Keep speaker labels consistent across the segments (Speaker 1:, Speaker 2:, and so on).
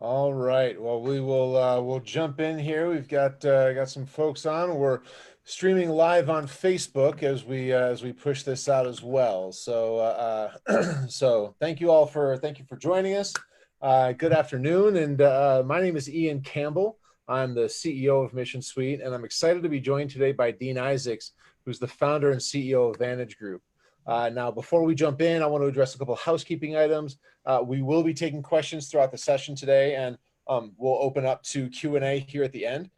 Speaker 1: All right. Well, we'll jump in here. We've got some folks on. We're streaming live on Facebook as we push this out as well. So thank you for joining us. Good afternoon, and my name is Ian Campbell. I'm the CEO of Mission Suite, and I'm excited to be joined today by Dean Isaacs, who's the founder and CEO of Vantage Group. Now, before we jump in, I want to address a couple of housekeeping items. We will be taking questions throughout the session today, and we'll open up to Q&A here at the end.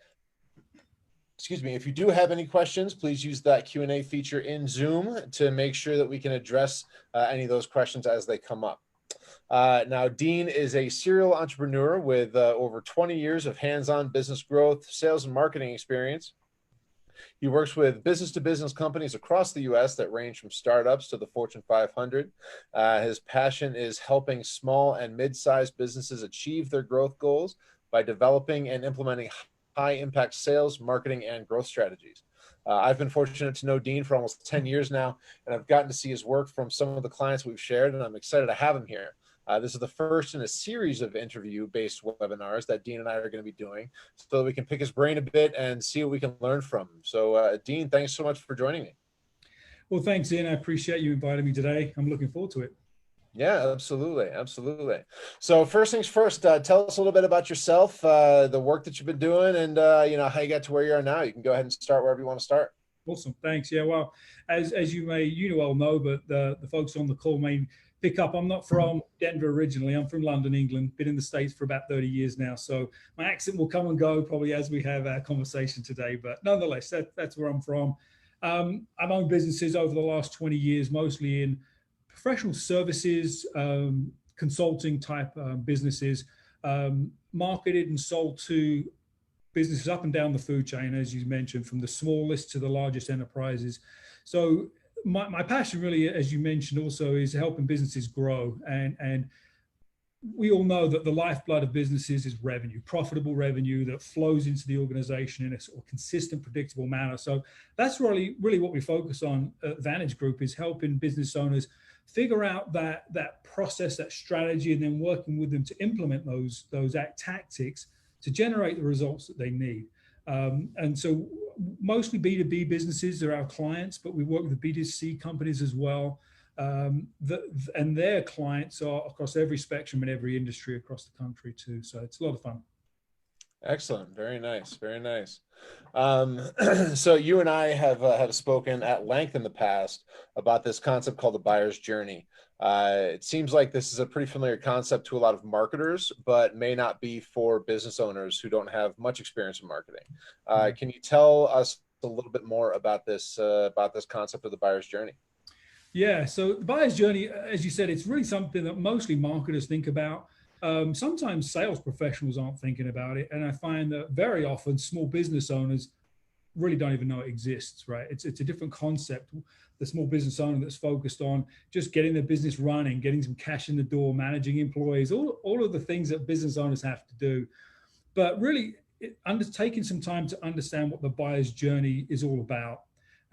Speaker 1: Excuse me. If you do have any questions, please use that Q&A feature in Zoom to make sure that we can address any of those questions as they come up. Now, Dean is a serial entrepreneur with over 20 years of hands-on business growth, sales, and marketing experience. He works with business-to-business companies across the U.S. that range from startups to the Fortune 500. His passion is helping small and mid-sized businesses achieve their growth goals by developing and implementing high-impact sales, marketing, and growth strategies. I've been fortunate to know Dean for almost 10 years now, and I've gotten to see his work from some of the clients we've shared, and I'm excited to have him here. This is the first in a series of interview-based webinars that Dean and I are going to be doing so that we can pick his brain a bit and see what we can learn from him. So, Dean, thanks so much for joining me.
Speaker 2: Well, thanks, Ian. I appreciate you inviting me today. I'm looking forward to it.
Speaker 1: Yeah, absolutely. Absolutely. So first things first, tell us a little bit about yourself, the work that you've been doing, and how you got to where you are now. You can go ahead and start wherever you want to start.
Speaker 2: Awesome. Thanks. Yeah, well, as you well know, but the folks on the call may pick up, I'm not from Denver originally. I'm from London, England. Been in the States for about 30 years now. So my accent will come and go probably as we have our conversation today. But nonetheless, that's where I'm from. I've owned businesses over the last 20 years, mostly in professional services, consulting type businesses, marketed and sold to businesses up and down the food chain, as you mentioned, from the smallest to the largest enterprises. So my passion really, as you mentioned also, is helping businesses grow. And we all know that the lifeblood of businesses is revenue, profitable revenue that flows into the organization in a sort of consistent, predictable manner. So that's really what we focus on at Vantage Group, is helping business owners figure out that process, that strategy, and then working with them to implement those tactics to generate the results that they need. And so mostly B2B businesses are our clients, but we work with the B2C companies as well. And their clients are across every spectrum in every industry across the country too. So it's a lot of fun.
Speaker 1: Excellent. Very nice. Very nice. So you and I have spoken at length in the past about this concept called the buyer's journey. It seems like this is a pretty familiar concept to a lot of marketers, but may not be for business owners who don't have much experience in marketing. Can you tell us a little bit more about this concept of the buyer's journey?
Speaker 2: Yeah, so the buyer's journey, as you said, it's really something that mostly marketers think about. Sometimes sales professionals aren't thinking about it. And I find that very often small business owners really don't even know it exists, right? It's a different concept. The small business owner that's focused on just getting their business running, getting some cash in the door, managing employees, all of the things that business owners have to do. But really, taking some time to understand what the buyer's journey is all about,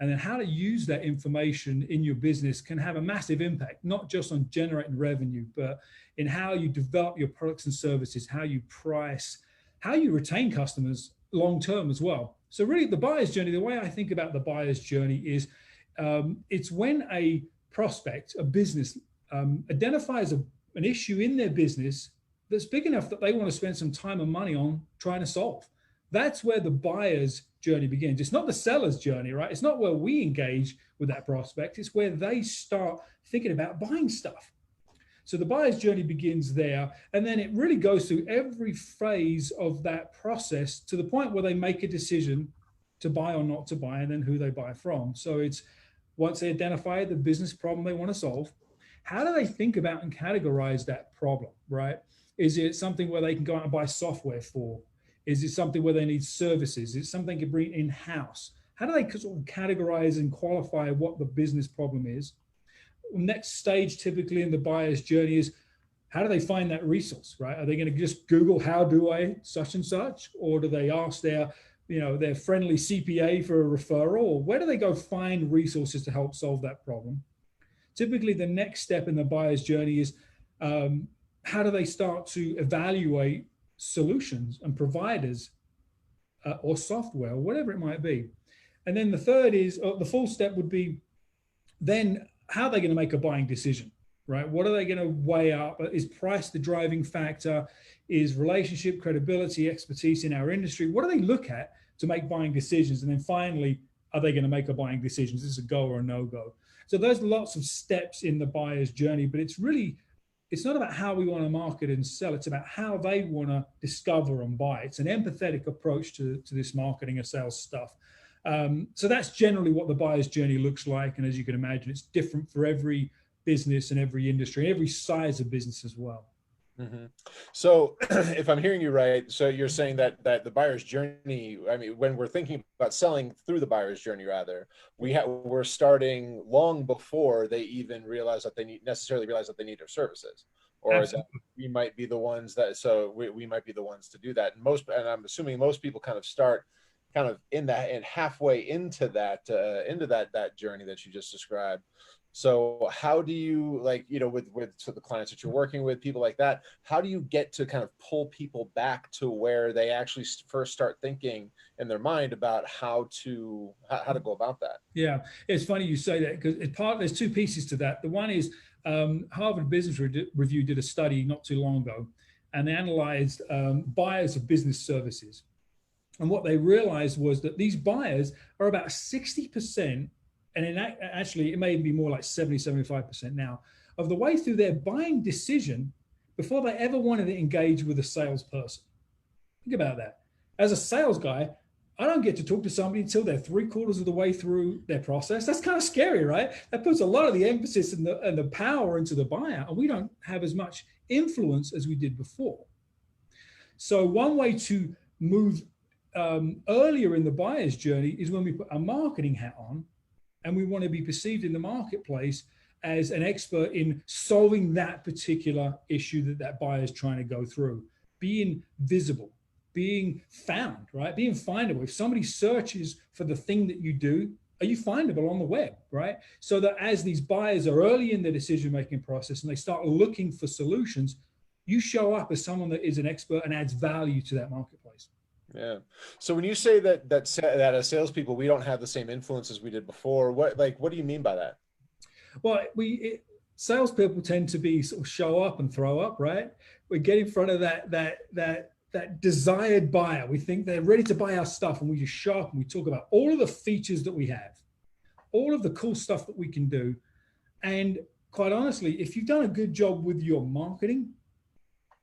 Speaker 2: and then how to use that information in your business can have a massive impact, not just on generating revenue, but in how you develop your products and services, how you price, how you retain customers long-term as well. So really the buyer's journey, the way I think about the buyer's journey is it's when a prospect, a business, identifies an issue in their business that's big enough that they want to spend some time and money on trying to solve. That's where the buyer's journey begins. It's not the seller's journey, right? It's not where we engage with that prospect. It's where they start thinking about buying stuff. So the buyer's journey begins there, and then it really goes through every phase of that process to the point where they make a decision to buy or not to buy, and then who they buy from. So it's once they identify the business problem they want to solve, how do they think about and categorize that problem, right? Is it something where they can go out and buy software for? Is it something where they need services? Is it something they can bring in-house? How do they sort of categorize and qualify what the business problem is? Next stage, typically in the buyer's journey, is how do they find that resource, right? Are they going to just Google, how do I such and such? Or do they ask their friendly CPA for a referral? Or where do they go find resources to help solve that problem? Typically, the next step in the buyer's journey is how do they start to evaluate solutions and providers or software, or whatever it might be. And then the third is the full step would be then how are they going to make a buying decision, right? What are they going to weigh up? Is price the driving factor? Is relationship, credibility, expertise in our industry? What do they look at to make buying decisions? And then finally, are they going to make a buying decision? Is this a go or a no-go? So there's lots of steps in the buyer's journey, but it's not about how we want to market and sell. It's about how they want to discover and buy. It's an empathetic approach to this marketing and sales stuff. So that's generally what the buyer's journey looks like. And as you can imagine, it's different for every business and every industry, every size of business as well.
Speaker 1: Mm-hmm. So if I'm hearing you right, so you're saying that the buyer's journey, I mean, when we're thinking about selling through the buyer's journey, rather, we're starting long before they even realize that necessarily realize that they need our services, or
Speaker 2: Absolutely.
Speaker 1: that we might be the ones we might be the ones to do that. And I'm assuming most people kind of start kind of in halfway into that journey that you just described. So how do you, like, with the clients that you're working with, people like that, how do you get to kind of pull people back to where they actually first start thinking in their mind about how to go about that?
Speaker 2: Yeah, it's funny you say that, because there's two pieces to that. The one is Harvard Business Review did a study not too long ago, and they analyzed buyers of business services. And what they realized was that these buyers are about 60%, and actually it may be more like 70-75% now, of the way through their buying decision before they ever wanted to engage with a salesperson. Think about that. As a sales guy, I don't get to talk to somebody until they're 3/4 of the way through their process. That's kind of scary, right? That puts a lot of the emphasis and the power into the buyer, and we don't have as much influence as we did before. So one way to move earlier in the buyer's journey is when we put a marketing hat on, and we want to be perceived in the marketplace as an expert in solving that particular issue that buyer is trying to go through, being visible, being found, right? Being findable. If somebody searches for the thing that you do, are you findable on the web, right? So that as these buyers are early in the decision-making process and they start looking for solutions, you show up as someone that is an expert and adds value to that marketplace.
Speaker 1: Yeah. So when you say that as salespeople, we don't have the same influence as we did before, what do you mean by that?
Speaker 2: Well, salespeople tend to be sort of show up and throw up, right? We get in front of that desired buyer. We think they're ready to buy our stuff, and we just show up and we talk about all of the features that we have, all of the cool stuff that we can do. And quite honestly, if you've done a good job with your marketing,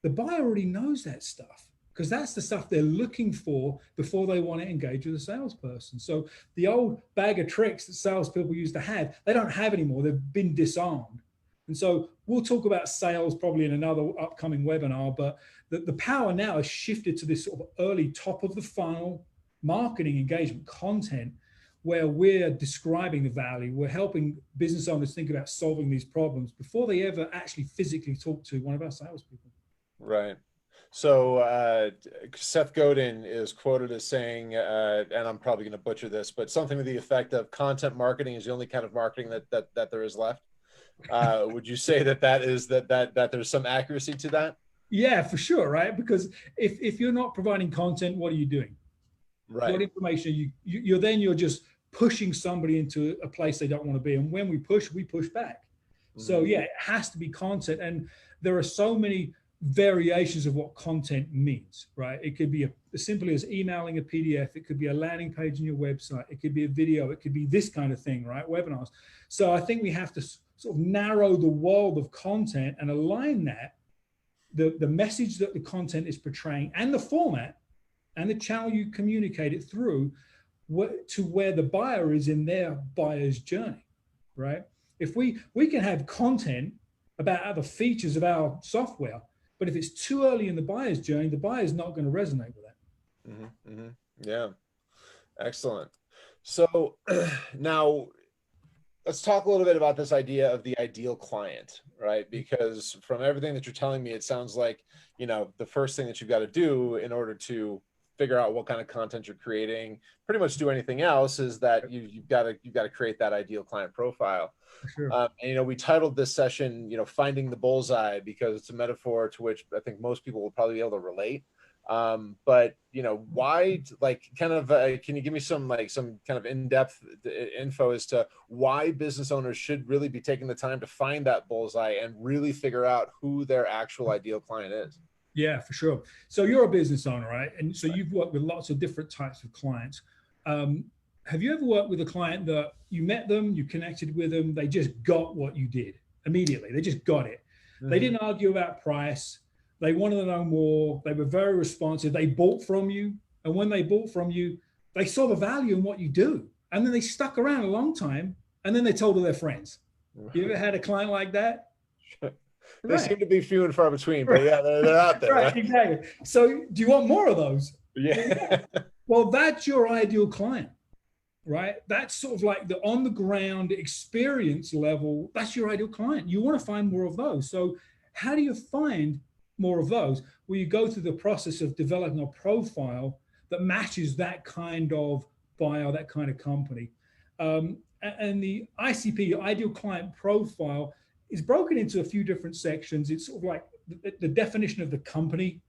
Speaker 2: the buyer already knows that stuff, because that's the stuff they're looking for before they want to engage with a salesperson. So the old bag of tricks that salespeople used to have, they don't have anymore. They've been disarmed. And so we'll talk about sales probably in another upcoming webinar, but the power now has shifted to this sort of early top of the funnel marketing engagement content, where we're describing the value. We're helping business owners think about solving these problems before they ever actually physically talk to one of our salespeople.
Speaker 1: Right. So Seth Godin is quoted as saying, and I'm probably going to butcher this, but something to the effect of content marketing is the only kind of marketing that there is left. Would you say that there's some accuracy to that?
Speaker 2: Yeah, for sure, right? Because if you're not providing content, what are you doing?
Speaker 1: Right.
Speaker 2: What information you're just pushing somebody into a place they don't want to be. And when we push back. Mm-hmm. So yeah, it has to be content. And there are so many variations of what content means, right? It could be as simple as emailing a PDF. It could be a landing page on your website. It could be a video. It could be this kind of thing, right? Webinars. So I think we have to sort of narrow the world of content and align that, the message that the content is portraying and the format and the channel you communicate it through to where the buyer is in their buyer's journey, right? If we can have content about other features of our software, but if it's too early in the buyer's journey, the buyer's not going to resonate with that.
Speaker 1: Mm-hmm, mm-hmm. Yeah, excellent. So now let's talk a little bit about this idea of the ideal client, right? Because from everything that you're telling me, it sounds like, the first thing that you've got to do in order to figure out what kind of content you're creating, pretty much do anything else, is that you've got to create that ideal client profile.
Speaker 2: Sure.
Speaker 1: And we titled this session, finding the bullseye, because it's a metaphor to which I think most people will probably be able to relate. But why, like, kind of, can you give me some kind of in-depth info as to why business owners should really be taking the time to find that bullseye and really figure out who their actual ideal client is?
Speaker 2: Yeah, for sure. So you're a business owner, right? And so you've worked with lots of different types of clients. Have you ever worked with a client that you met them, you connected with them, they just got what you did immediately? They just got it. They didn't argue about price. They wanted to know more. They were very responsive. They bought from you. And when they bought from you, they saw the value in what you do. And then they stuck around a long time. And then they told all their friends. You ever had a client like that?
Speaker 1: They seem to be few and far between, but yeah, they're out there.
Speaker 2: Right, exactly. So do you want more of those?
Speaker 1: Yeah.
Speaker 2: Well, that's your ideal client, right? That's sort of like the on the ground experience level. That's your ideal client. You want to find more of those. So how do you find more of those? Well, you go through the process of developing a profile that matches that kind of buyer, that kind of company. And the ICP, ideal client profile, is broken into a few different sections. It's sort of like the definition of the company,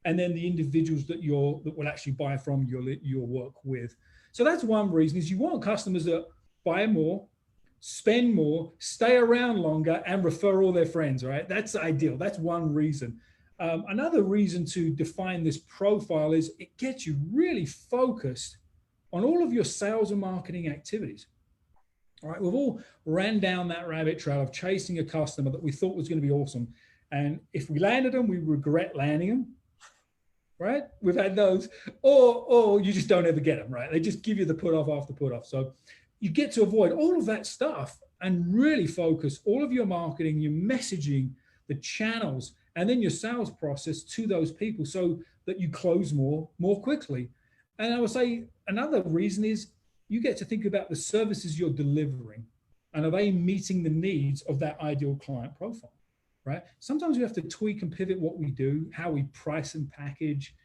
Speaker 2: and then the individuals that will actually buy from your work with. So that's one reason, is you want customers that buy more, spend more, stay around longer, and refer all their friends, right? That's ideal. That's one reason. Another reason to define this profile is it gets you really focused on all of your sales and marketing activities. All right, we've all ran down that rabbit trail of chasing a customer that we thought was going to be awesome. And if we landed them, we regret landing them, right? We've had those. Or you just don't ever get them, right? They just give you the put off after put off. So you get to avoid all of that stuff and really focus all of your marketing, your messaging, the channels, and then your sales process to those people so that you close more quickly. And I would say another reason is you get to think about the services you're delivering, and are they meeting the needs of that ideal client profile, right? Sometimes we have to tweak and pivot what we do, how we price and package,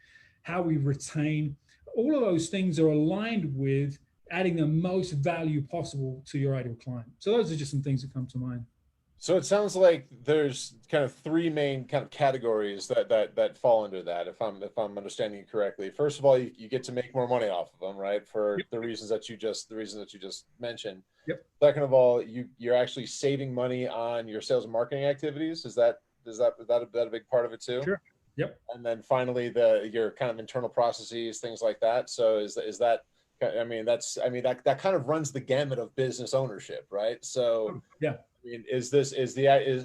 Speaker 2: how we retain. All of those things are aligned with adding the most value possible to your ideal client. So those are just some things that come to mind.
Speaker 1: So it sounds like there's kind of three main kind of categories that fall under that, if I'm understanding you correctly. First of all, you get to make more money off of them, right? For the reasons that you just mentioned.
Speaker 2: Yep.
Speaker 1: Second of all, you're actually saving money on your sales and marketing activities. Is that a big part of it too?
Speaker 2: Sure. Yep.
Speaker 1: And then finally, your kind of internal processes, things like that. So is that, that kind of runs the gamut of business ownership, right? So
Speaker 2: yeah.
Speaker 1: I mean, is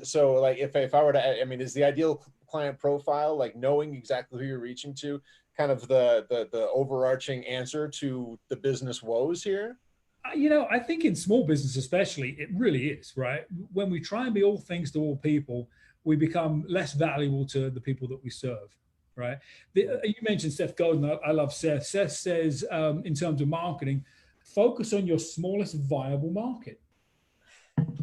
Speaker 1: so like if I were to, I mean, is the ideal client profile, like knowing exactly who you're reaching to, kind of the overarching answer to the business woes here?
Speaker 2: I think in small business especially, it really is, right? When we try and be all things to all people, we become less valuable to the people that we serve, right? You mentioned Seth Godin. I love Seth. Seth says, in terms of marketing, focus on your smallest viable market,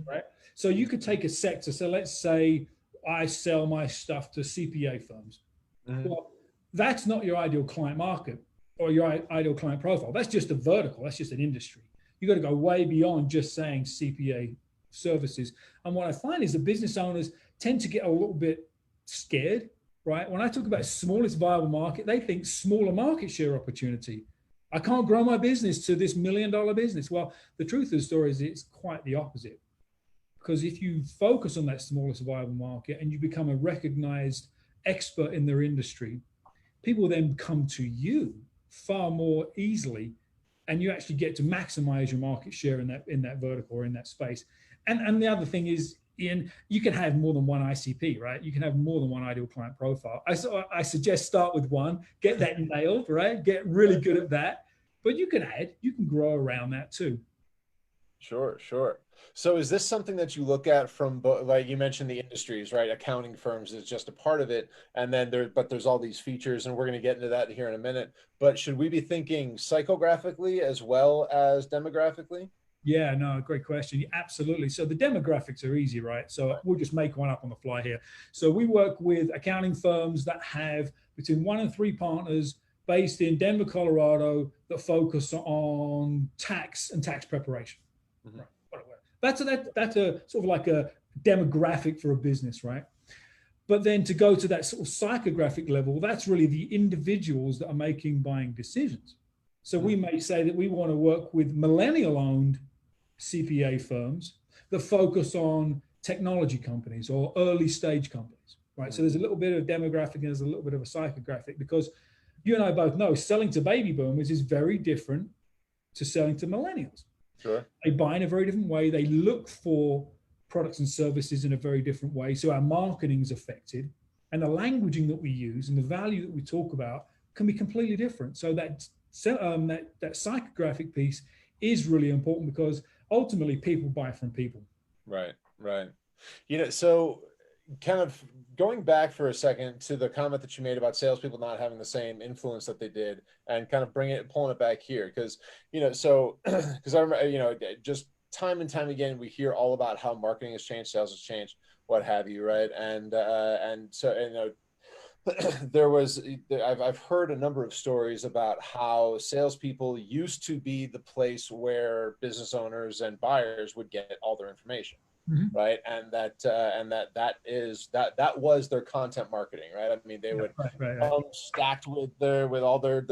Speaker 2: right? So you could take a sector. So let's say I sell my stuff to CPA firms. Well, that's not your ideal client market or your ideal client profile. That's just a vertical. That's just an industry. You got to go way beyond just saying CPA services. And what I find is the business owners tend to get a little bit scared, right? When I talk about smallest viable market, they think smaller market share opportunity. I can't grow my business to this $1 million business. Well, the truth of the story is it's quite the opposite. Because if you focus on that smallest viable market and you become a recognized expert in their industry, people then come to you far more easily, and you actually get to maximize your market share in that vertical or in that space. And the other thing is, Ian, you can have more than one ICP, right? You can have more than one ideal client profile. I suggest start with one, get that nailed, right? Get really good at that. But you can grow around that too.
Speaker 1: Sure. So is this something that you look at from, like you mentioned the industries, right? Accounting firms is just a part of it. And then there's all these features, and we're going to get into that here in a minute. But should we be thinking psychographically as well as demographically?
Speaker 2: Yeah, no, great question. Absolutely. So the demographics are easy, right? So we'll just make one up on the fly here. So we work with accounting firms that have between 1 and 3 partners based in Denver, Colorado, that focus on tax and tax preparation. Right. That's a sort of like a demographic for a business, right? But then to go to that sort of psychographic level, that's really the individuals that are making buying decisions. So we may say that we want to work with millennial-owned CPA firms that focus on technology companies or early stage companies, right? So there's a little bit of demographic and there's a little bit of a psychographic, because you and I both know selling to baby boomers is very different to selling to millennials.
Speaker 1: Sure.
Speaker 2: They buy in a very different way. They look for products and services in a very different way. So our marketing is affected, and the languaging that we use and the value that we talk about can be completely different. So that psychographic piece is really important, because ultimately people buy from people.
Speaker 1: Right, right. So kind of going back for a second to the comment that you made about salespeople not having the same influence that they did, and kind of pulling it back here, because, because I remember, just time and time again, we hear all about how marketing has changed, sales has changed, what have you, right? And so, I've heard a number of stories about how salespeople used to be the place where business owners and buyers would get all their information. Mm-hmm. Right. And that was their content marketing, right? I mean, they would come stacked with all their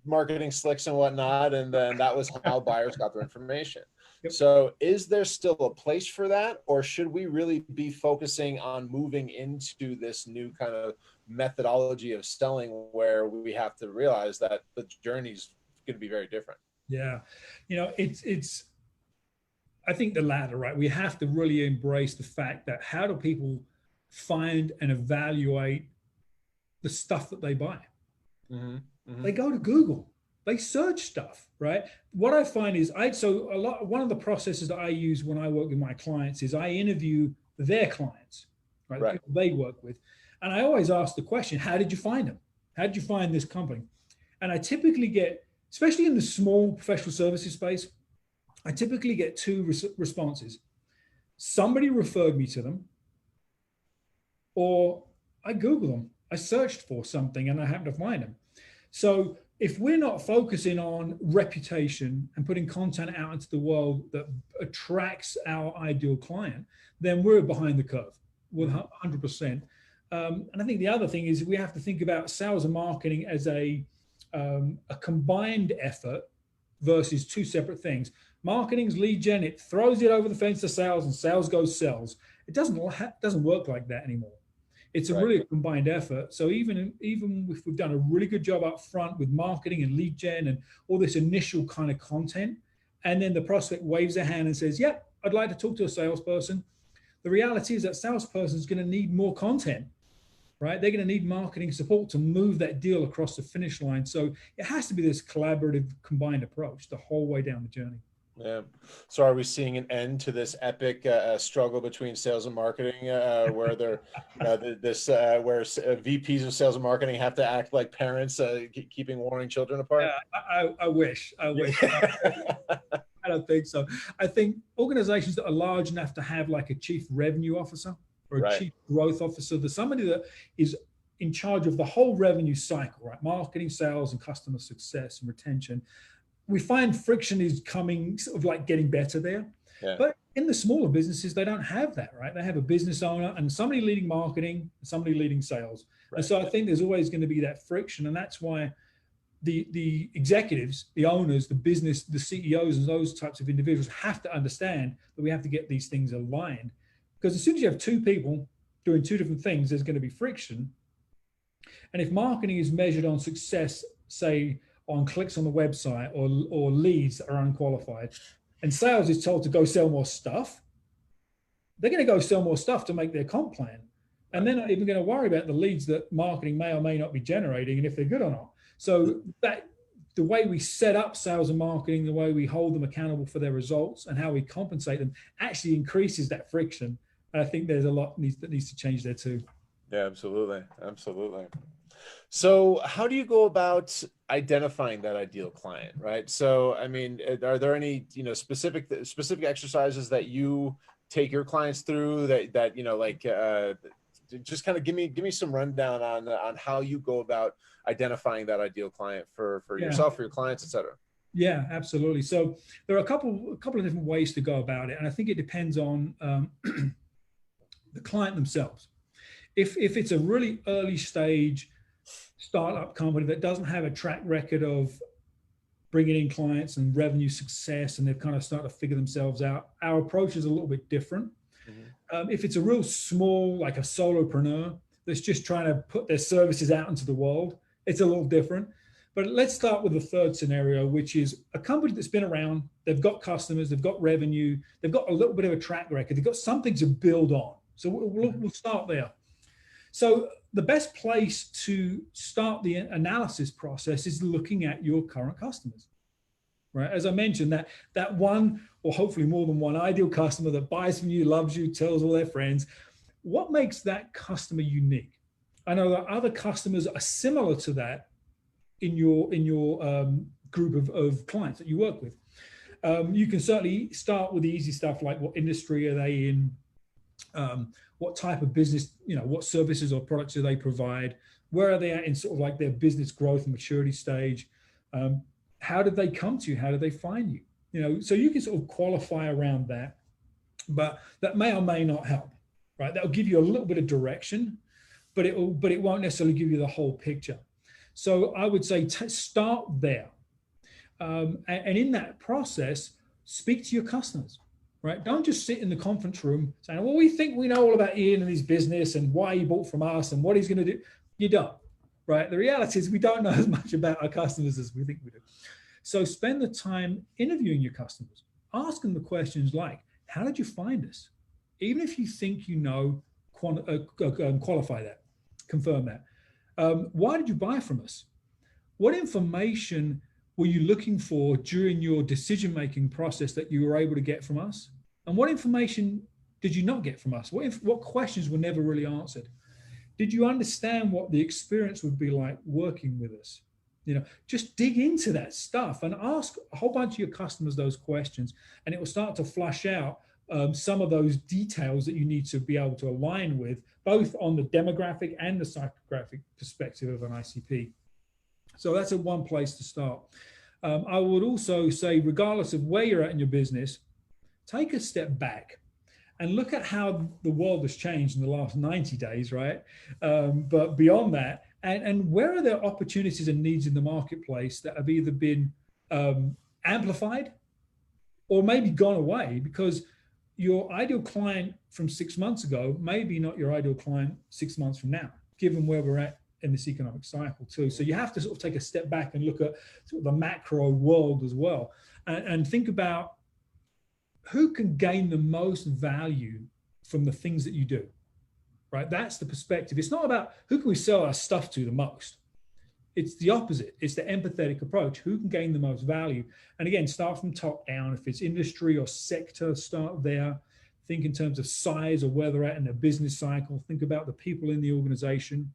Speaker 1: marketing slicks and whatnot. And then that was how buyers got their information. Yep. So is there still a place for that, or should we really be focusing on moving into this new kind of methodology of selling, where we have to realize that the journey's going to be very different?
Speaker 2: Yeah. I think the latter, right? We have to really embrace the fact that how do people find and evaluate the stuff that they buy? Mm-hmm. Mm-hmm. They go to Google, they search stuff, right? What I find is one of the processes that I use when I work with my clients is I interview their clients, right? The people they work with. And I always ask the question, how did you find them? How did you find this company? And I typically get, especially in the small professional services space, I typically get two responses. Somebody referred me to them, or I Googled them. I searched for something and I happened to find them. So if we're not focusing on reputation and putting content out into the world that attracts our ideal client, then we're behind the curve, 100%. And I think the other thing is we have to think about sales and marketing as a combined effort versus two separate things. Marketing's lead gen, it throws it over the fence to sales, and sales goes sells. It doesn't work like that anymore. It's really a combined effort. So even if we've done a really good job up front with marketing and lead gen and all this initial kind of content, and then the prospect waves their hand and says, "Yep, I'd like to talk to a salesperson," the reality is that salesperson is going to need more content, right? They're going to need marketing support to move that deal across the finish line. So it has to be this collaborative, combined approach the whole way down the journey.
Speaker 1: Yeah. So are we seeing an end to this epic struggle between sales and marketing, where they're where VPs of sales and marketing have to act like parents, keeping warning children apart?
Speaker 2: Yeah, I wish. I don't think so. I think organizations that are large enough to have like a chief revenue officer or a chief growth officer, there's somebody that is in charge of the whole revenue cycle, right? Marketing, sales, and customer success and retention. We find friction is coming, sort of like getting better there. Yeah. But in the smaller businesses, they don't have that, right? They have a business owner and somebody leading marketing, and somebody leading sales. Right. And so I think there's always going to be that friction. And that's why the executives, the owners, the business, the CEOs, and those types of individuals have to understand that we have to get these things aligned. Because as soon as you have two people doing two different things, there's going to be friction. And if marketing is measured on success, say, on clicks on the website or leads that are unqualified, and sales is told to go sell more stuff, they're going to go sell more stuff to make their comp plan. And they're not even going to worry about the leads that marketing may or may not be generating and if they're good or not. So that the way we set up sales and marketing, the way we hold them accountable for their results and how we compensate them actually increases that friction. And I think there's a lot that needs to change there too.
Speaker 1: Yeah, absolutely. Absolutely. So how do you go about identifying that ideal client, right? So, I mean, are there any, specific exercises that you take your clients through that just kind of give me some rundown on how you go about identifying that ideal client for yourself, for your clients, et cetera?
Speaker 2: Yeah, absolutely. So there are a couple of different ways to go about it. And I think it depends on the client themselves. If it's a really early stage startup company that doesn't have a track record of bringing in clients and revenue success, and they've kind of started to figure themselves out, our approach is a little bit different. If it's a real small, like a solopreneur that's just trying to put their services out into the world, it's a little different. But let's start with the third scenario, which is a company that's been around, they've got customers, they've got revenue, they've got a little bit of a track record, they've got something to build on. So we'll start there. So the best place to start the analysis process is looking at your current customers, right? As I mentioned, that one, or hopefully more than one ideal customer that buys from you, loves you, tells all their friends, what makes that customer unique? I know that other customers are similar to that in your group of clients that you work with. You can certainly start with the easy stuff like what industry are they in, what type of business, what services or products do they provide, where are they at in sort of like their business growth and maturity stage, how did they come to you, how did they find you, so you can sort of qualify around that, but that may or may not help, right? That'll give you a little bit of direction, but it won't necessarily give you the whole picture. So I would say start there. And in that process, speak to your customers, right? Don't just sit in the conference room saying, well, we think we know all about Ian and his business and why he bought from us and what he's going to do. You don't, right? The reality is we don't know as much about our customers as we think we do. So spend the time interviewing your customers. Ask them the questions like, how did you find us? Even if you think you know, qualify that, confirm that. Why did you buy from us? What information were you looking for during your decision-making process that you were able to get from us? And what information did you not get from us? What questions were never really answered? Did you understand what the experience would be like working with us? Just dig into that stuff and ask a whole bunch of your customers those questions, and it will start to flush out some of those details that you need to be able to align with, both on the demographic and the psychographic perspective of an ICP. So that's one place to start. I would also say, regardless of where you're at in your business, take a step back and look at how the world has changed in the last 90 days, right? But beyond that, and where are there opportunities and needs in the marketplace that have either been amplified or maybe gone away, because your ideal client from 6 months ago may be not your ideal client 6 months from now, given where we're at in this economic cycle too. So you have to sort of take a step back and look at sort of the macro world as well, and think about who can gain the most value from the things that you do, right? That's the perspective. It's not about who can we sell our stuff to the most. It's the opposite. It's the empathetic approach. Who can gain the most value? And again, start from top down. If it's industry or sector, start there. Think in terms of size or where they're at in their business cycle. Think about the people in the organization.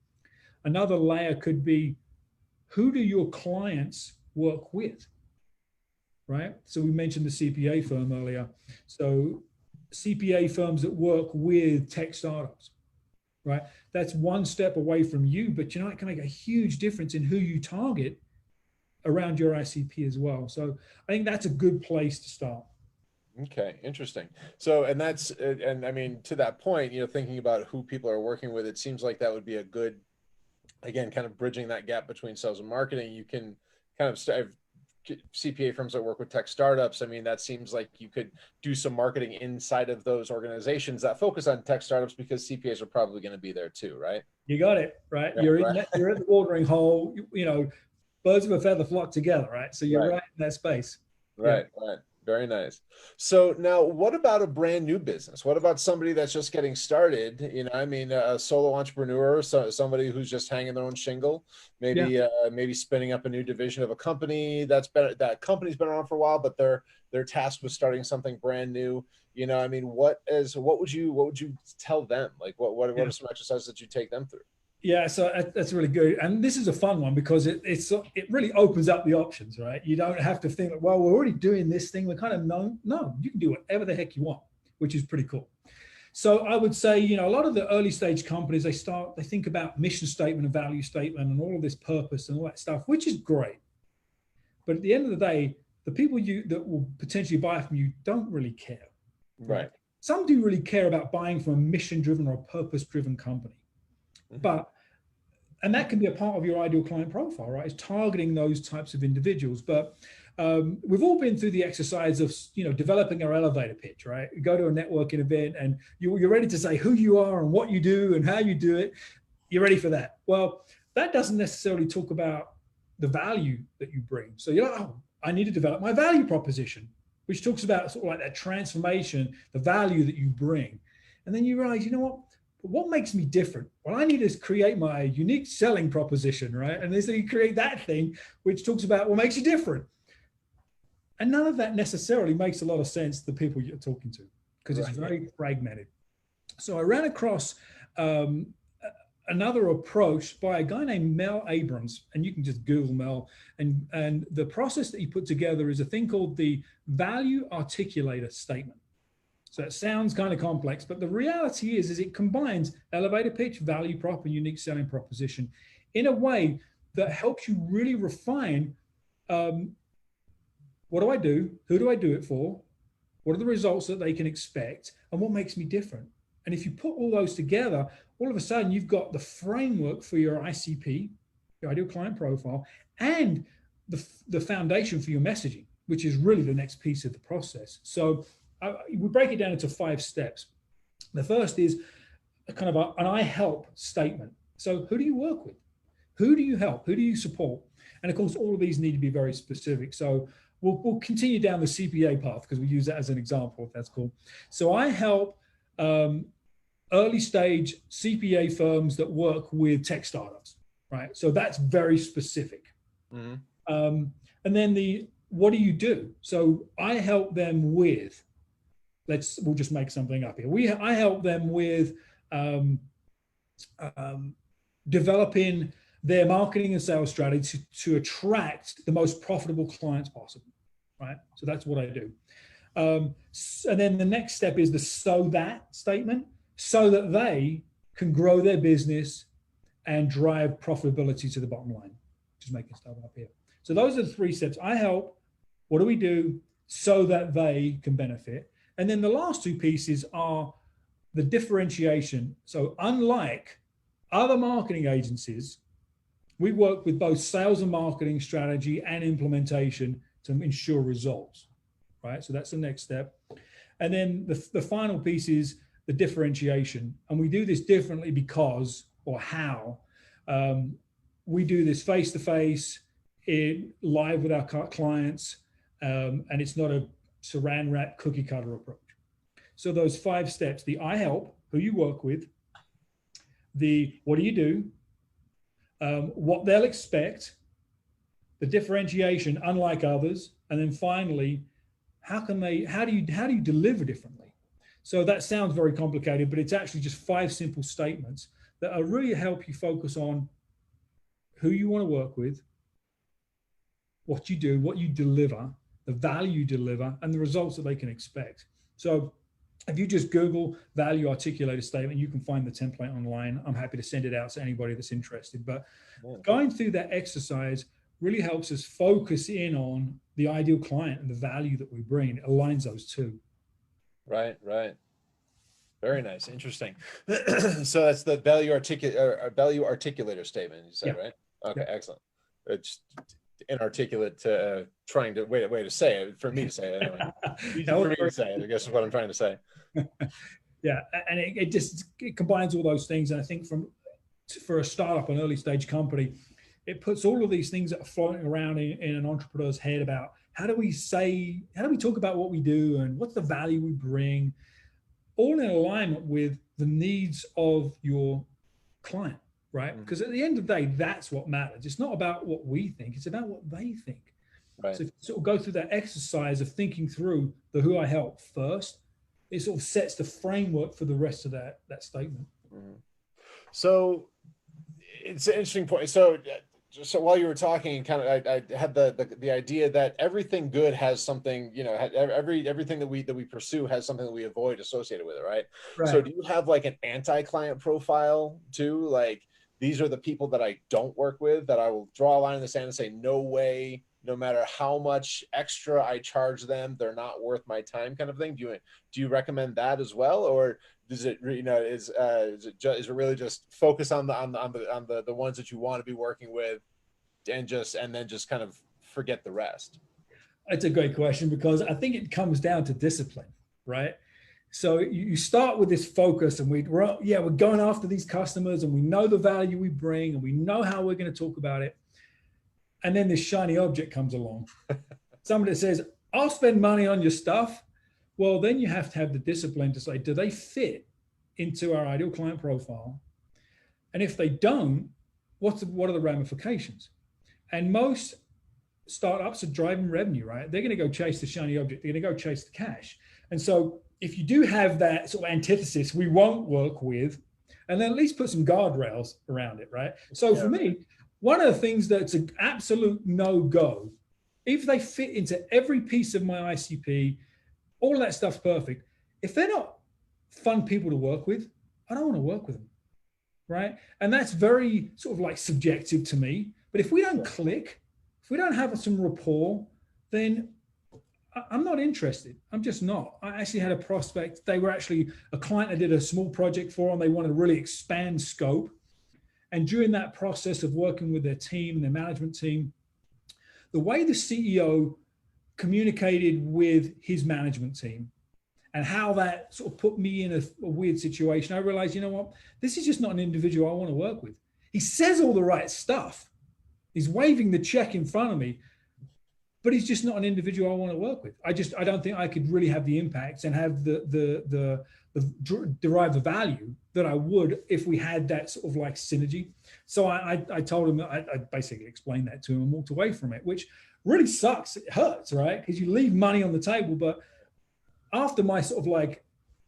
Speaker 2: Another layer could be, who do your clients work with, right? So we mentioned the CPA firm earlier. So CPA firms that work with tech startups, right? That's one step away from you, but it can make a huge difference in who you target around your ICP as well. So I think that's a good place to start.
Speaker 1: Okay, interesting. So, and I mean, to that point, thinking about who people are working with, it seems like that would be a good, again, kind of bridging that gap between sales and marketing. You can kind of CPA firms that work with tech startups. I mean, that seems like you could do some marketing inside of those organizations that focus on tech startups, because CPAs are probably going to be there too, right?
Speaker 2: You got it, right?
Speaker 1: Yeah,
Speaker 2: you're
Speaker 1: right.
Speaker 2: You're at the watering hole. Birds of a feather flock together, right? So you're right in that space.
Speaker 1: Right, yeah. Right. Very nice. So now, what about a brand new business? What about somebody that's just getting started? A solo entrepreneur, somebody who's just hanging their own shingle, maybe spinning up a new division of a company that company's been around for a while, but they're tasked with starting something brand new. What would you tell them? Like, what are some exercises that you take them through?
Speaker 2: Yeah, so that's really good. And this is a fun one because it really opens up the options, right? You don't have to think, well, we're already doing this thing. We kind of know. No, you can do whatever the heck you want, which is pretty cool. So I would say, a lot of the early stage companies, they think about mission statement and value statement and all of this purpose and all that stuff, which is great. But at the end of the day, the people that will potentially buy from you don't really care.
Speaker 1: Right.
Speaker 2: some do really care about buying from a mission-driven or a purpose-driven company. And that can be a part of your ideal client profile, right? It's targeting those types of individuals. But we've all been through the exercise of, developing our elevator pitch, right? You go to a networking event and you're ready to say who you are and what you do and how you do it. You're ready for that. Well, that doesn't necessarily talk about the value that you bring. So you're like, oh, I need to develop my value proposition, which talks about sort of like that transformation, the value that you bring. And then you realize, you know what makes me different? Well, I need to create my unique selling proposition, right? And then so you create that thing, which talks about what makes you different. And none of that necessarily makes a lot of sense to the people you're talking to, because it's very fragmented. So I ran across another approach by a guy named Mel Abrams, and you can just Google Mel, and the process that he put together is a thing called the value articulator statement. So it sounds kind of complex, but the reality is it combines elevator pitch, value prop, and unique selling proposition in a way that helps you really refine what do I do? Who do I do it for? What are the results that they can expect? And what makes me different? And if you put all those together, all of a sudden you've got the framework for your ICP, your ideal client profile, and the foundation for your messaging, which is really the next piece of the process. So we break it down into 5 steps. The first is a kind of an I help statement. So who do you work with? Who do you help? Who do you support? And of course, all of these need to be very specific. So we'll continue down the CPA path because we use that as an example, if that's cool. So I help early stage CPA firms that work with tech startups, right? So that's very specific. And then what do you do? So I help them with, we'll just make something up here. I help them with developing their marketing and sales strategy to attract the most profitable clients possible, right? So that's what I do. And then the next step is the so that statement, so that they can grow their business and drive profitability to the bottom line. Just making stuff up here. So those are the 3 steps. I help, what do we do so that they can benefit? And then the last 2 pieces are the differentiation. So unlike other marketing agencies, we work with both sales and marketing strategy and implementation to ensure results, right? So that's the next step. And then the final piece is the differentiation. And we do this differently because, or how, we do this face-to-face, live with our clients, and it's not a saran wrap cookie cutter approach. So those 5 steps, the I help, who you work with, the what do you do, what they'll expect, the differentiation unlike others, and then finally, how do you deliver differently? So that sounds very complicated, but it's actually just 5 simple statements that will really help you focus on who you want to work with, what you do, what you deliver, the value you deliver, and the results that they can expect. So if you just Google value articulator statement, you can find the template online. I'm happy to send it out to anybody that's interested. But going through that exercise really helps us focus in on the ideal client and the value that we bring. It aligns those 2.
Speaker 1: Right. Very nice. Interesting. So that's the value articulator statement, you said, right? Okay, excellent. It's inarticulate, trying to way to say it, for me to say it anyway. Easy for me to say it, I guess is what I'm trying to say.
Speaker 2: Yeah, and it combines all those things. And I think for a startup, an early stage company, it puts all of these things that are floating around in an entrepreneur's head about how do we talk about what we do and what's the value we bring, all in alignment with the needs of your client, right? Because at the end of the day, that's what matters. It's not about what we think, it's about what they think. Right. So if you sort of go through that exercise of thinking through the who I help first, it sort of sets the framework for the rest of that statement.
Speaker 1: So it's an interesting point. So while you were talking, kind of, I had the idea that everything good has something, everything that we pursue has something that we avoid associated with it, right? So do you have like an anti-client profile too? Like, these are the people that I don't work with, that I will draw a line in the sand and say, no way no matter how much extra I charge them, they're not worth my time, kind of thing? Do you recommend that as well, or does it, is it really just focus on the ones that you want to be working with, and then just kind of forget the rest?
Speaker 2: It's a great question because I think it comes down to discipline, right? So you start with this focus, and we're going after these customers, and we know the value we bring, and we know how we're going to talk about it. And then this shiny object comes along. Somebody that says, I'll spend money on your stuff. Well, then you have to have the discipline to say, do they fit into our ideal client profile? And if they don't, what are the ramifications? And most startups are driving revenue, right? They're going to go chase the shiny object. They're going to go chase the cash. And so if you do have that sort of antithesis, we won't work with, and then at least put some guardrails around it, right? So for me, one of the things that's an absolute no-go, if they fit into every piece of my ICP, all of that stuff's perfect. If they're not fun people to work with, I don't want to work with them, right? And that's very sort of like subjective to me. But if we don't click, if we don't have some rapport, then I'm not interested. I'm just not. I actually had a prospect. They were actually a client I did a small project for, and they wanted to really expand scope. And during that process of working with their team and their management team, the way the CEO communicated with his management team and how that sort of put me in a weird situation, I realized, you know what? This is just not an individual I want to work with. He says all the right stuff. He's waving the check in front of me, but he's just not an individual I want to work with. I don't think I could really have the impact and have the derive the value that I would if we had that sort of like synergy. So I told him, I basically explained that to him and walked away from it, which really sucks. It hurts, right? Because you leave money on the table. But after my sort of like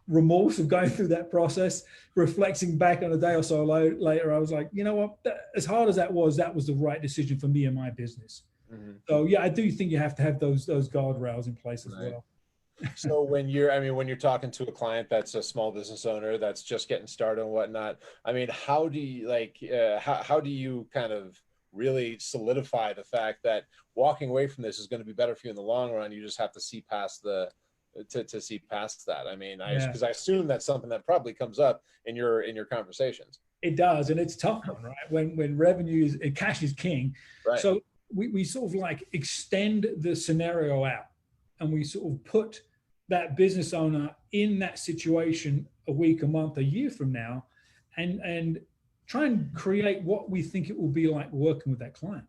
Speaker 2: remorse of going through that process, reflecting back on a day or so later, I was like, you know what? As hard as that was the right decision for me and my business. Mm-hmm. So yeah, I do think you have to have those guardrails in place as well.
Speaker 1: So when you're talking to a client that's a small business owner that's just getting started and whatnot, I mean, how do you how do you kind of really solidify the fact that walking away from this is going to be better for you in the long run? You just have to see past to see past that. I mean, because I assume that's something that probably comes up in your conversations.
Speaker 2: It does, and it's tough one, right? When revenue is cash is king, right? So we sort of like extend the scenario out, and we sort of put that business owner in that situation a week, a month, a year from now, and try and create what we think it will be like working with that client,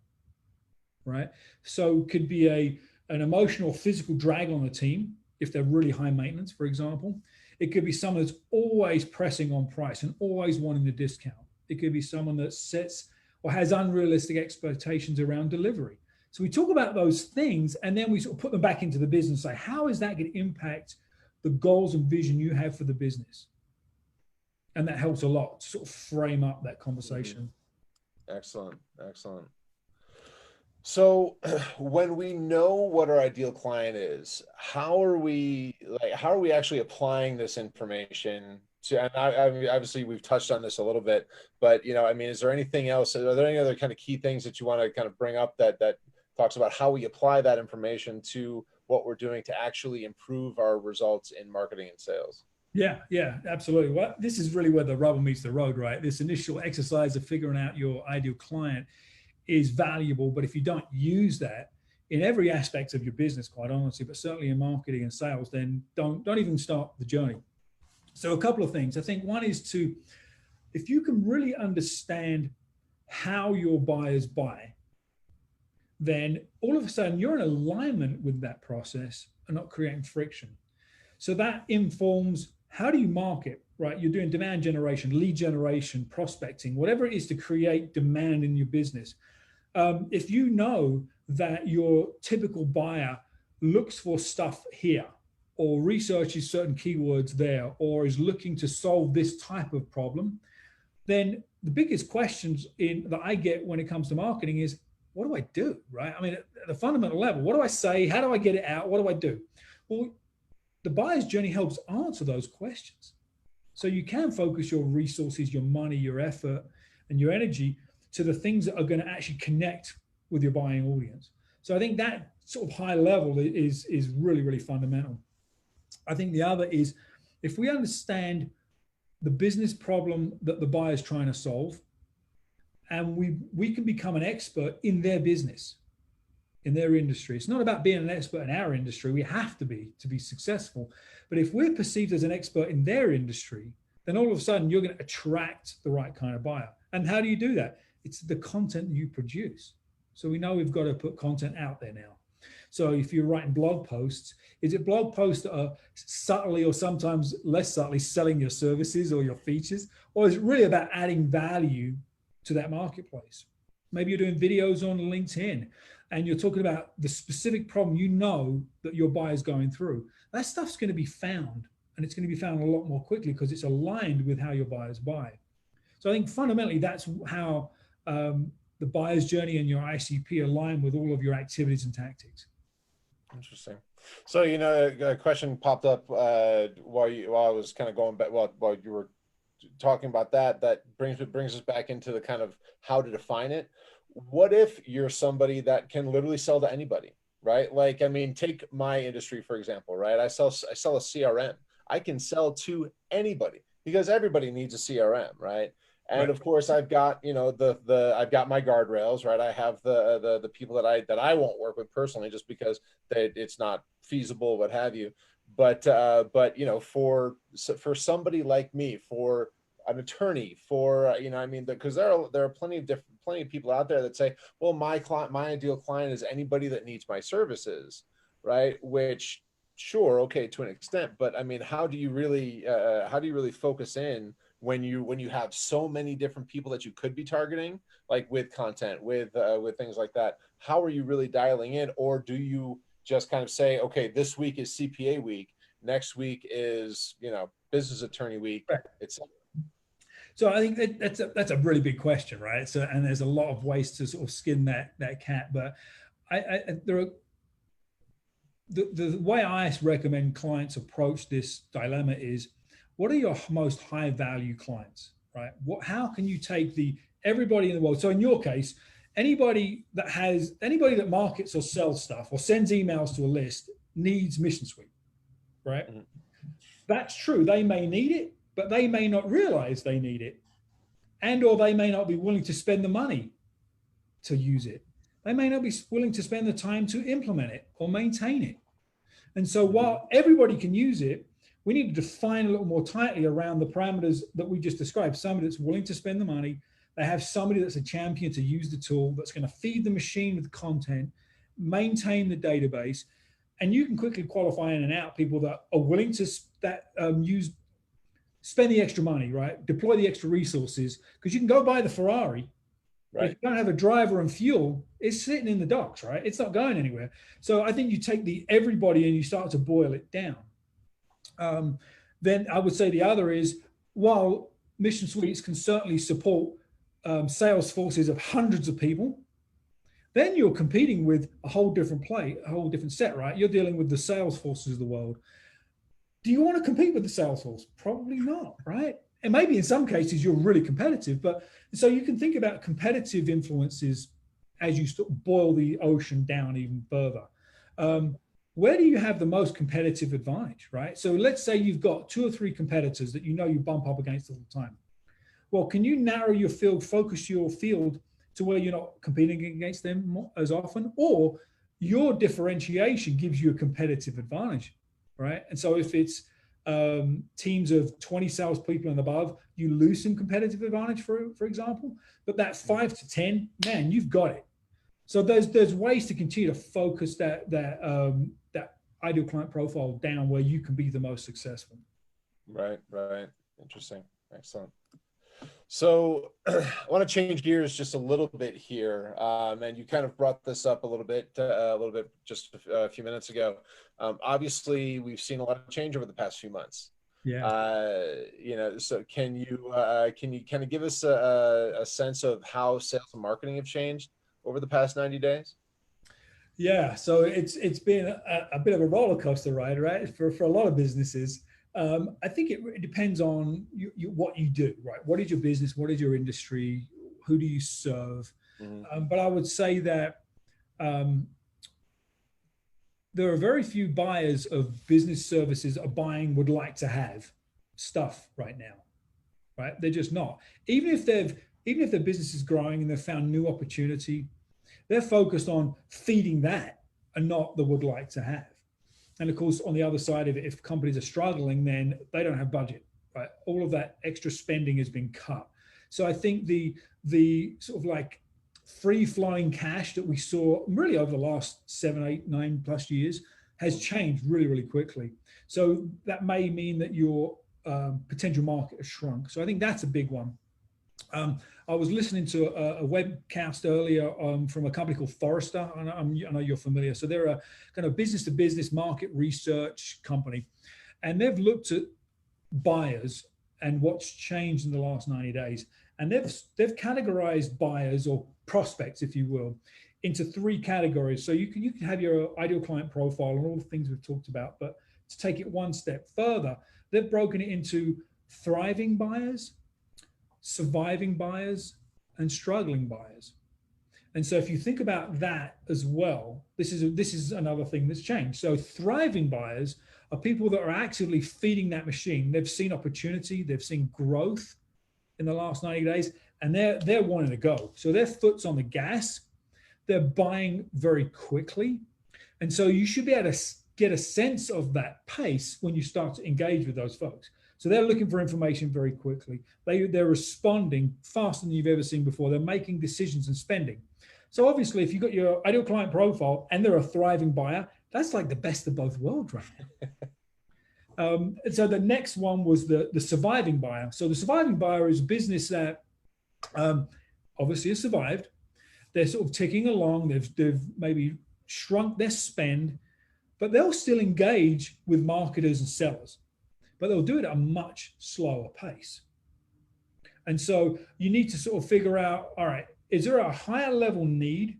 Speaker 2: right? So it could be an emotional, physical drag on the team if they're really high maintenance, for example. It could be someone that's always pressing on price and always wanting the discount. It could be someone that sets or has unrealistic expectations around delivery. So we talk about those things, and then we sort of put them back into the business. Say, how is that going to impact the goals and vision you have for the business? And that helps a lot to sort of frame up that conversation.
Speaker 1: Excellent. So when we know what our ideal client is, how are we actually applying this information to, and I mean, obviously we've touched on this a little bit, but I mean, is there anything else? Are there any other kind of key things that you want to kind of bring up that talks about how we apply that information to what we're doing to actually improve our results in marketing and sales?
Speaker 2: Yeah, absolutely. Well, this is really where the rubber meets the road, right? This initial exercise of figuring out your ideal client is valuable, but if you don't use that in every aspect of your business, quite honestly, but certainly in marketing and sales, then don't even start the journey. So a couple of things. I think one is if you can really understand how your buyers buy, then all of a sudden you're in alignment with that process and not creating friction. So that informs how do you market, right? You're doing demand generation, lead generation, prospecting, whatever it is to create demand in your business. If you know that your typical buyer looks for stuff here, or researches certain keywords there, or is looking to solve this type of problem, then the biggest questions that I get when it comes to marketing is, what do I do, right? I mean, at the fundamental level, what do I say? How do I get it out? What do I do? Well, the buyer's journey helps answer those questions. So you can focus your resources, your money, your effort, and your energy to the things that are going to actually connect with your buying audience. So I think that sort of high level is really, really fundamental. I think the other is, if we understand the business problem that the buyer is trying to solve, and we can become an expert in their business, in their industry. It's not about being an expert in our industry. We have to be successful. But if we're perceived as an expert in their industry, then all of a sudden you're going to attract the right kind of buyer. And how do you do that? It's the content you produce. So we know we've got to put content out there now. So if you're writing blog posts, is it blog posts that are subtly or sometimes less subtly selling your services or your features? Or is it really about adding value to that marketplace? Maybe you're doing videos on LinkedIn and you're talking about the specific problem you know that your buyer's going through. That stuff's going to be found, and it's going to be found a lot more quickly because it's aligned with how your buyers buy. So I think fundamentally that's how the buyer's journey and your ICP align with all of your activities and tactics.
Speaker 1: Interesting. So, a question popped up while I was kind of going back, while you were talking about that brings us back into the kind of how to define it. What if you're somebody that can literally sell to anybody, right? Like, I mean, take my industry, for example, right? I sell a CRM. I can sell to anybody because everybody needs a CRM, right? And
Speaker 2: right.
Speaker 1: Of course, I've got, I've got my guardrails, right? I have the people that I won't work with personally just because it's not feasible, what have you. But for somebody like me, for an attorney, for because there are plenty of people out there that say, well, my ideal client is anybody that needs my services, right? Which, sure, okay, to an extent, but I mean, how do you really focus in when you have so many different people that you could be targeting, like with content, with things like that? How are you really dialing in? Or do you just kind of say, okay, this week is CPA week, next week is business attorney week,
Speaker 2: right.
Speaker 1: etc.
Speaker 2: So I think that's a really big question, right? So, and there's a lot of ways to sort of skin that cat, but there are the way I recommend clients approach this dilemma is, what are your most high value clients, right? How can you take everybody in the world? So in your case, anybody that markets or sells stuff or sends emails to a list needs Mission Suite, right? Mm-hmm. That's true. They may need it, but they may not realize they need it, or they may not be willing to spend the money to use it. They may not be willing to spend the time to implement it or maintain it. And so while everybody can use it, we need to define a little more tightly around the parameters that we just described. Somebody that's willing to spend the money, they have somebody that's a champion to use the tool, that's going to feed the machine with content, maintain the database, and you can quickly qualify in and out people that are willing to spend the extra money, right? Deploy the extra resources, because you can go buy the Ferrari. Right. If you don't have a driver and fuel, it's sitting in the docks, right? It's not going anywhere. So I think you take everybody and you start to boil it down. Then I would say the other is, while Mission Suites can certainly support sales forces of hundreds of people, then you're competing with a whole different set, right? You're dealing with the sales forces of the world. Do you want to compete with the sales force? Probably not, right? And maybe in some cases you're really competitive, but so you can think about competitive influences as you boil the ocean down even further. Where do you have the most competitive advantage, right? So let's say you've got 2 or 3 competitors that you bump up against all the time. Well, can you narrow your field, focus your field to where you're not competing against them as often, or your differentiation gives you a competitive advantage, right? And so if it's teams of 20 salespeople and above, you lose some competitive advantage, for example. But that 5 to 10, man, you've got it. So there's ways to continue to focus that ideal client profile down where you can be the most successful.
Speaker 1: Right. Interesting. Excellent. So I want to change gears just a little bit here, and you kind of brought this up a little bit just a few minutes ago. Obviously, we've seen a lot of change over the past few months.
Speaker 2: Yeah.
Speaker 1: So can you kind of give us a sense of how sales and marketing have changed over the past 90 days?
Speaker 2: Yeah, so it's been a bit of a roller coaster ride, right? For a lot of businesses. I think it depends on what you do, right? What is your business? What is your industry? Who do you serve? Mm-hmm. But I would say that there are very few buyers of business services that are buying would like to have stuff right now, right? They're just not. Even if their business is growing and they've found new opportunity, they're focused on feeding that and not the would like to have. And of course, on the other side of it, if companies are struggling, then they don't have budget, right? All of that extra spending has been cut. So I think the sort of like free flowing cash that we saw really over the last 7, 8, 9+ years has changed really, really quickly. So that may mean that your potential market has shrunk. So I think that's a big one. I was listening to a webcast earlier from a company called Forrester. I know you're familiar. So they're a kind of business to business market research company. And they've looked at buyers and what's changed in the last 90 days. And they've categorized buyers, or prospects, if you will, into 3 categories. So you can have your ideal client profile and all the things we've talked about. But to take it one step further, they've broken it into thriving buyers, surviving buyers, and struggling buyers. And so if you think about that as well, this is another thing that's changed. So thriving buyers are people that are actively feeding that machine. They've seen opportunity, they've seen growth in the last 90 days, and they're wanting to go. So their foot's on the gas. They're buying very quickly. And so you should be able to get a sense of that pace when you start to engage with those folks. So they're looking for information very quickly. They're responding faster than you've ever seen before. They're making decisions and spending. So obviously, if you've got your ideal client profile and they're a thriving buyer, that's like the best of both worlds right now. And so the next one was the surviving buyer. So the surviving buyer is a business that obviously has survived. They're sort of ticking along. They've maybe shrunk their spend, but they'll still engage with marketers and sellers, but they'll do it at a much slower pace. And so you need to sort of figure out, all right, is there a higher level need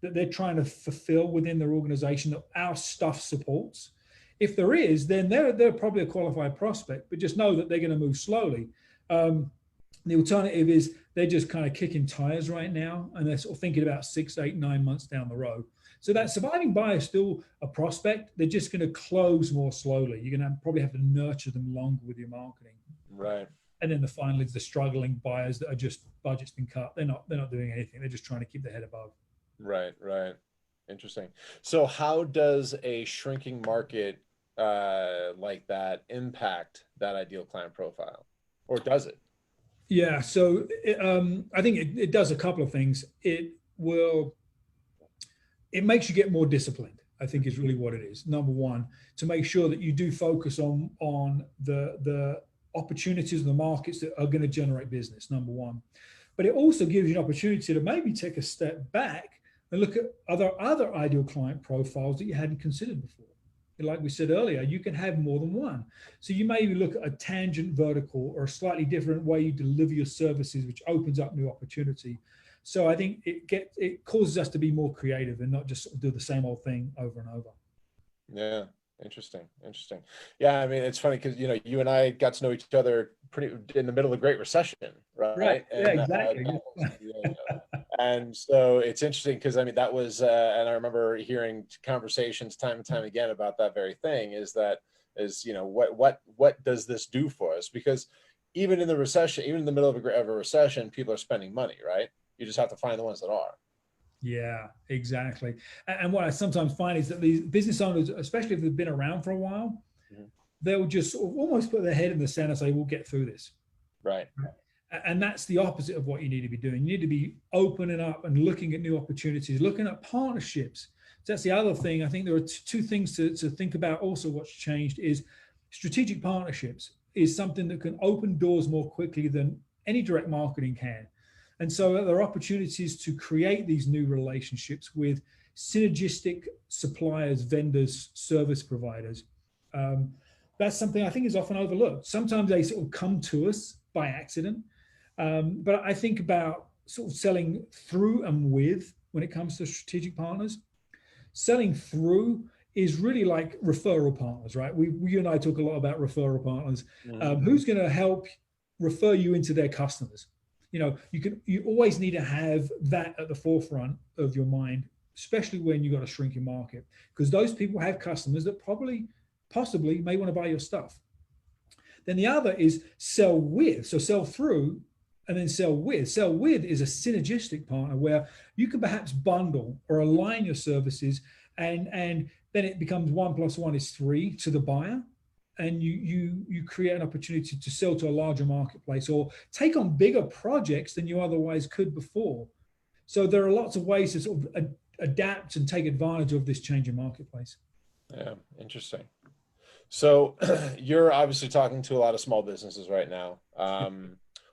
Speaker 2: that they're trying to fulfill within their organization that our stuff supports? If there is, then they're probably a qualified prospect, but just know that they're going to move slowly. The alternative is they're just kind of kicking tires right now, and they're sort of thinking about 6, 8, 9 months down the road. So that surviving buyer is still a prospect. They're just going to close more slowly. You're going to probably have to nurture them longer with your marketing.
Speaker 1: Right.
Speaker 2: And then the final is the struggling buyers that are just budget's been cut. They're not doing anything. They're just trying to keep their head above.
Speaker 1: Right. Right. Interesting. So how does a shrinking market like that impact that ideal client profile, or does it?
Speaker 2: Yeah. So I think it does a couple of things. It makes you get more disciplined, I think, is really what it is. Number one, to make sure that you do focus on the opportunities in the markets that are going to generate business, number one. But it also gives you an opportunity to maybe take a step back and look at other ideal client profiles that you hadn't considered before. Like we said earlier, you can have more than one. So you maybe look at a tangent vertical or a slightly different way you deliver your services, which opens up new opportunity. So I think it causes us to be more creative and not just do the same old thing over and over.
Speaker 1: Yeah. Interesting. Yeah. I mean, it's funny because, you and I got to know each other pretty in the middle of the Great Recession, right?
Speaker 2: Right.
Speaker 1: And,
Speaker 2: yeah, exactly.
Speaker 1: And so it's interesting because, I mean, that was, and I remember hearing conversations time and time again about that very thing what does this do for us? Because even in the recession, even in the middle of a recession, people are spending money, right? You just have to find the ones that are.
Speaker 2: Yeah, exactly. And what I sometimes find is that these business owners, especially if they've been around for a while, they'll just sort of almost put their head in the sand and say, we'll get through this.
Speaker 1: Right.
Speaker 2: And that's the opposite of what you need to be doing. You need to be opening up and looking at new opportunities, looking at partnerships. So that's the other thing. I think there are two things to think about also. What's changed is strategic partnerships is something that can open doors more quickly than any direct marketing can. And so there are opportunities to create these new relationships with synergistic suppliers, vendors, service providers. That's something I think is often overlooked. Sometimes they sort of come to us by accident. But I think about sort of selling through and with when it comes to strategic partners. Selling through is really like referral partners, right? You and I talk a lot about referral partners. Who's going to help refer you into their customers? You always need to have that at the forefront of your mind especially when you've got a shrinking market, because those people have customers that possibly may want to buy your stuff. Then the other is sell with. So sell through and then sell with. Sell with is a synergistic partner where you can perhaps bundle or align your services, and then it becomes 1 + 1 is 3 to the buyer. And you create an opportunity to sell to a larger marketplace or take on bigger projects than you otherwise could before. So there are lots of ways to sort of adapt and take advantage of this changing marketplace.
Speaker 1: Yeah, interesting. So you're obviously talking to a lot of small businesses right now.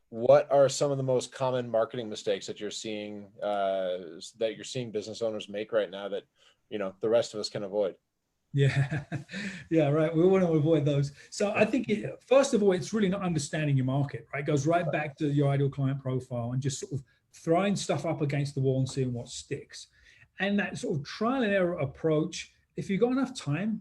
Speaker 1: What are some of the most common marketing mistakes that you're seeing business owners make right now that, the rest of us can avoid?
Speaker 2: Yeah, yeah, right. We want to avoid those. So I think, first of all, it's really not understanding your market, right? It goes right back to your ideal client profile and just sort of throwing stuff up against the wall and seeing what sticks. And that sort of trial and error approach, if you've got enough time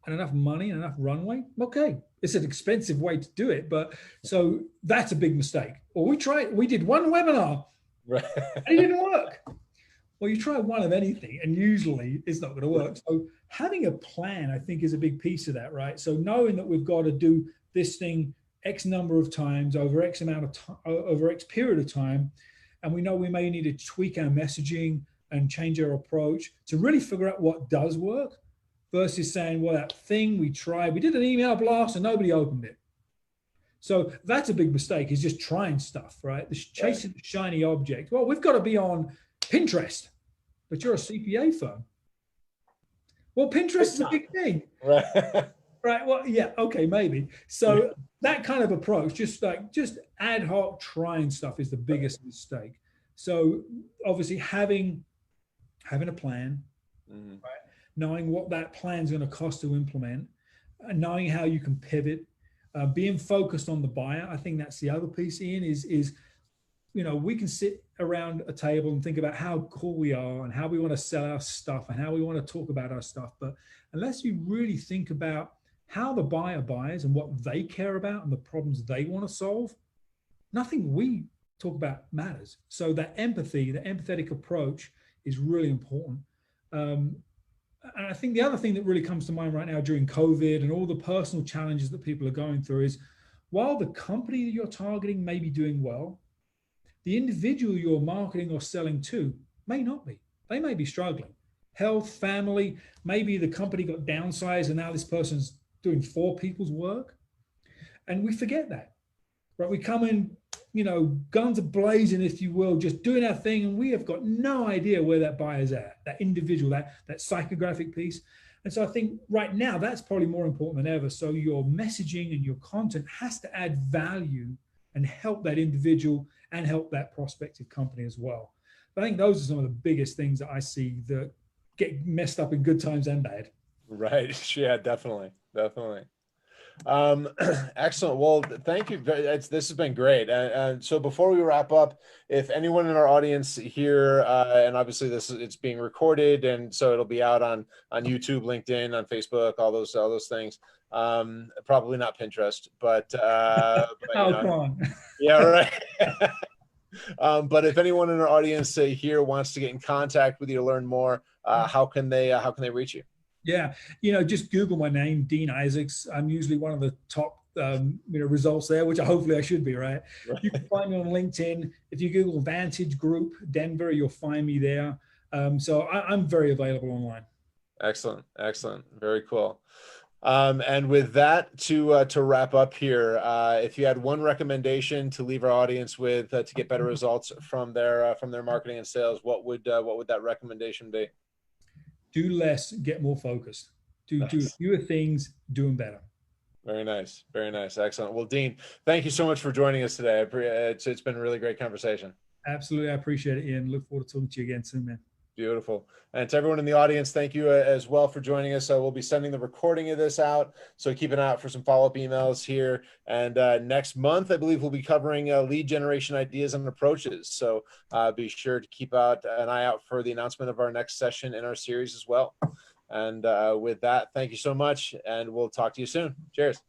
Speaker 2: and enough money and enough runway, okay, it's an expensive way to do it, but so that's a big mistake. Or we did one webinar,
Speaker 1: right,
Speaker 2: and it didn't work. Well, you try one of anything and usually it's not going to work. So having a plan, I think, is a big piece of that, right? So knowing that we've got to do this thing X number of times over X amount of time, over X period of time, and we know we may need to tweak our messaging and change our approach to really figure out what does work versus saying, well, that thing we tried, we did an email blast and nobody opened it. So that's a big mistake, is just trying stuff, right? Chasing the shiny object. Well, we've got to be on Pinterest, but you're a CPA firm. Well, Pinterest is a big thing.
Speaker 1: Right.
Speaker 2: Right. Well, yeah. Okay, maybe. So that kind of approach, just ad hoc trying stuff, is the biggest mistake. So obviously having a plan, right? Knowing what that plan is going to cost to implement, and knowing how you can pivot, being focused on the buyer. I think that's the other piece, Ian, is we can sit around a table and think about how cool we are and how we want to sell our stuff and how we want to talk about our stuff. But unless you really think about how the buyer buys and what they care about and the problems they want to solve, nothing we talk about matters. So that empathy, the empathetic approach, is really important. And I think the other thing that really comes to mind right now during COVID and all the personal challenges that people are going through is, while the company that you're targeting may be doing well, the individual you're marketing or selling to may not be. They may be struggling. Health, family, maybe the company got downsized and now this person's doing 4 people's work. And we forget that, right? We come in, guns are blazing, if you will, just doing our thing, and we have got no idea where that buyer's at, that individual, that psychographic piece. And so I think right now that's probably more important than ever. So your messaging and your content has to add value and help that individual and help that prospective company as well. But I think those are some of the biggest things that I see that get messed up in good times and bad.
Speaker 1: Right. Yeah, definitely. Excellent. Well, thank you. This has been great. And so before we wrap up, if anyone in our audience here, and obviously it's being recorded, and so it'll be out on YouTube, LinkedIn, on Facebook, all those things. Probably not Pinterest, but
Speaker 2: come on.
Speaker 1: Yeah, right. But if anyone in our audience here wants to get in contact with you to learn more, how can they reach you?
Speaker 2: Yeah, just Google my name, Dean Isaacs. I'm usually one of the top results there, which hopefully I should be, right? You can find me on LinkedIn. If you Google Vantage Group Denver, you'll find me there. So I'm very available online.
Speaker 1: Excellent. Very cool. And with that, to wrap up here, if you had one recommendation to leave our audience with to get better results from their marketing and sales, what would that recommendation be?
Speaker 2: Do less, get more focused. Do fewer things, do them better.
Speaker 1: Very nice. Excellent. Well, Dean, thank you so much for joining us today. It's been a really great conversation.
Speaker 2: Absolutely. I appreciate it, Ian. Look forward to talking to you again soon, man.
Speaker 1: Beautiful. And to everyone in the audience, thank you as well for joining us. We'll be sending the recording of this out, so keep an eye out for some follow-up emails here. And next month, I believe we'll be covering lead generation ideas and approaches. So be sure to keep an eye out for the announcement of our next session in our series as well. And with that, thank you so much, and we'll talk to you soon. Cheers.